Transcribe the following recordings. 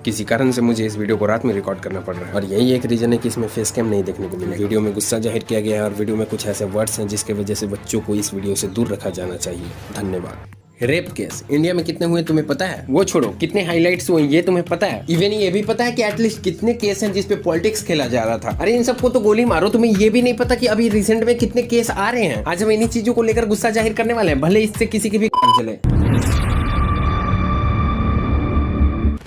किसी कारण से मुझे इस वीडियो को रात में रिकॉर्ड करना पड़ रहा है और यही एक रीजन है कि इसमें फेस कैम नहीं देखने को मिला। वीडियो में गुस्सा जाहिर किया गया है और वीडियो में कुछ ऐसे वर्ड्स हैं जिसके वजह से बच्चों को इस वीडियो से दूर रखा जाना चाहिए। धन्यवाद। रेप केस इंडिया में कितने हुए तुम्हें पता है? वो छोड़ो, कितने हाइलाइट्स हुए ये तुम्हें पता है? इवन ये भी पता है कि एटलीस्ट कितने केस हैं जिसपे पॉलिटिक्स खेला जा रहा था? अरे इन सबको तो गोली मारो। तुम्हें ये भी नहीं पता कि अभी रिसेंट में कितने केस आ रहे हैं? आज हम इन्हीं चीजों को लेकर गुस्सा जाहिर करने वाले हैं, भले इससे किसी की भी चले।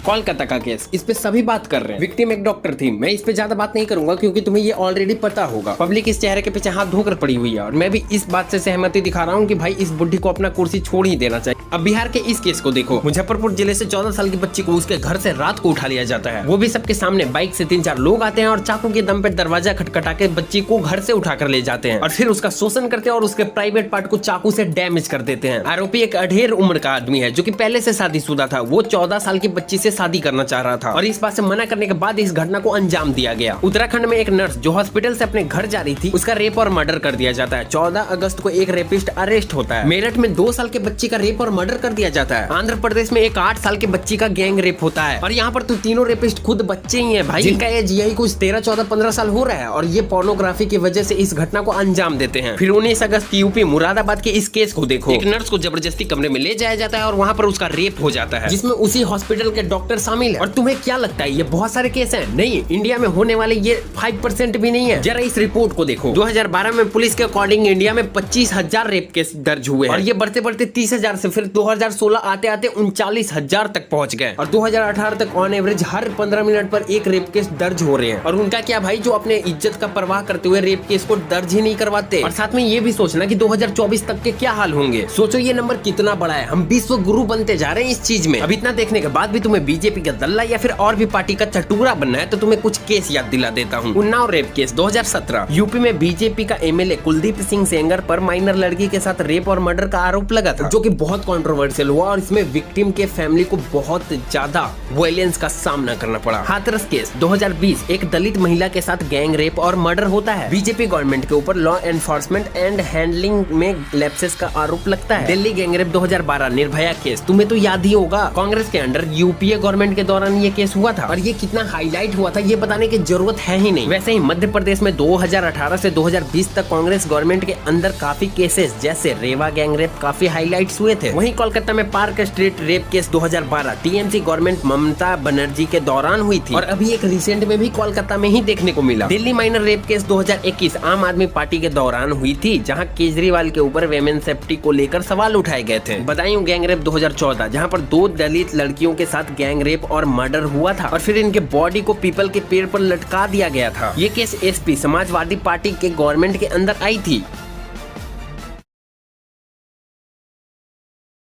कोलकाता का केस, इस पे सभी बात कर रहे हैं। विक्टिम एक डॉक्टर थी। मैं इस पे ज्यादा बात नहीं करूंगा क्योंकि तुम्हें ये ऑलरेडी पता होगा। पब्लिक इस चेहरे के पीछे हाथ धोकर पड़ी हुई है और मैं भी इस बात से सहमति दिखा रहा हूँ कि भाई इस बुढ़ी को अपना कुर्सी छोड़ ही देना चाहिए। अब बिहार के इस केस को देखो। मुजफ्फरपुर जिले से 14 साल की बच्ची को उसके घर से रात को उठा लिया जाता है, वो भी सबके सामने। बाइक से 3-4 लोग आते हैं और चाकू के दम पे दरवाजा खटखटा के बच्ची को घर से उठाकर ले जाते हैं और फिर उसका शोषण करते हैं और उसके प्राइवेट पार्ट को चाकू से डैमेज कर देते हैं। आरोपी एक अधेड़ उम्र का आदमी है जो कि पहले से शादीशुदा था। वो 14 साल की बच्ची से शादी करना चाह रहा था और इस बात से मना करने के बाद इस घटना को अंजाम दिया गया। उत्तराखंड में एक नर्स जो हॉस्पिटल से अपने घर जा रही थी, उसका रेप और मर्डर कर दिया जाता है। 14 अगस्त को एक रेपिस्ट अरेस्ट होता है। मेरठ में 2 साल के बच्ची का रेप और मर्डर कर दिया जाता है। आंध्र प्रदेश में एक 8 साल के बच्ची का गैंग रेप होता है और यहाँ पर तो तीनों रेपिस्ट खुद बच्चे ही हैं भाई, जिनका एज यही कुछ 13, 14, 15 साल हो रहा है और ये पोर्नोग्राफी की वजह से इस घटना को अंजाम देते हैं। फिर 19 अगस्त यूपी मुरादाबाद के इस केस को देखो। एक नर्स को जबरदस्ती कमरे में ले जाया जाता है और वहाँ पर उसका रेप हो जाता है, जिसमें उसी हॉस्पिटल के डॉक्टर शामिल है। और तुम्हें क्या लगता है ये बहुत सारे केस हैं? नहीं, इंडिया में होने वाले ये 5% भी नहीं है। जरा इस रिपोर्ट को देखो। 2012 में पुलिस के अकॉर्डिंग इंडिया में 25,000 रेप केस दर्ज हुए और ये बढ़ते बढ़ते 30,000 से फिर 2016 आते आते 39,000 तक पहुंच गए और 2018 तक ऑन एवरेज हर 15 मिनट पर एक रेप केस दर्ज हो रहे हैं। और उनका क्या भाई, जो अपने इज्जत का परवाह करते हुए रेप केस को दर्ज ही नहीं करवाते। और साथ में ये भी सोचना कि 2024 तक के क्या हाल होंगे। सोचो ये नंबर कितना बड़ा है। हम विश्व गुरु बनते जा रहे हैं इस चीज में। अब इतना देखने के बाद भी तुम्हें बीजेपी का दल्ला या फिर और भी पार्टी का चटूरा बनना है तो तुम्हें कुछ केस याद दिला देता हूँ। Unnao rape case 2017। यूपी में बीजेपी का एमएलए कुलदीप सिंह सेंगर पर माइनर लड़की के साथ रेप और मर्डर का आरोप लगा था, जो कि बहुत कंट्रोवर्शियल हुआ और इसमें विक्टिम के फैमिली को बहुत ज्यादा वायलेंस का सामना करना पड़ा। हाथरस केस 2020। एक दलित महिला के साथ गैंग रेप और मर्डर होता है। बीजेपी गवर्नमेंट के ऊपर लॉ एनफोर्समेंट एंड हैंडलिंग में लैप्सेस का आरोप लगता है। Delhi gang rape 2012। Nirbhaya case तुम्हें तो याद ही होगा। कांग्रेस के अंडर यूपीए गवर्नमेंट के दौरान ये केस हुआ था और ये कितना हाईलाइट हुआ था ये बताने की जरूरत है ही नहीं। वैसे ही मध्य प्रदेश में 2018 से 2020 तक कांग्रेस गवर्नमेंट के अंदर काफी केसेस जैसे रेवा गैंग रेप काफी हाईलाइट्स हुए थे। वहीं कोलकाता में park street rape case 2012 TMC government Mamata Banerjee के दौरान हुई थी और अभी एक रिसेंट में भी कोलकाता में ही देखने को मिला। दिल्ली माइनर रेप केस 2021 आम आदमी पार्टी के दौरान हुई थी, जहां केजरीवाल के ऊपर वेमेन सेफ्टी को लेकर सवाल उठाए गए थे। बदायूं गैंग रेप 2014, जहां पर 2 दलित लड़कियों के साथ गैंग रेप और मर्डर हुआ था और फिर इनके बॉडी को पीपल के पेड़ पर लटका दिया गया था। ये केस एसपी समाजवादी पार्टी के गवर्नमेंट के अंदर आई थी।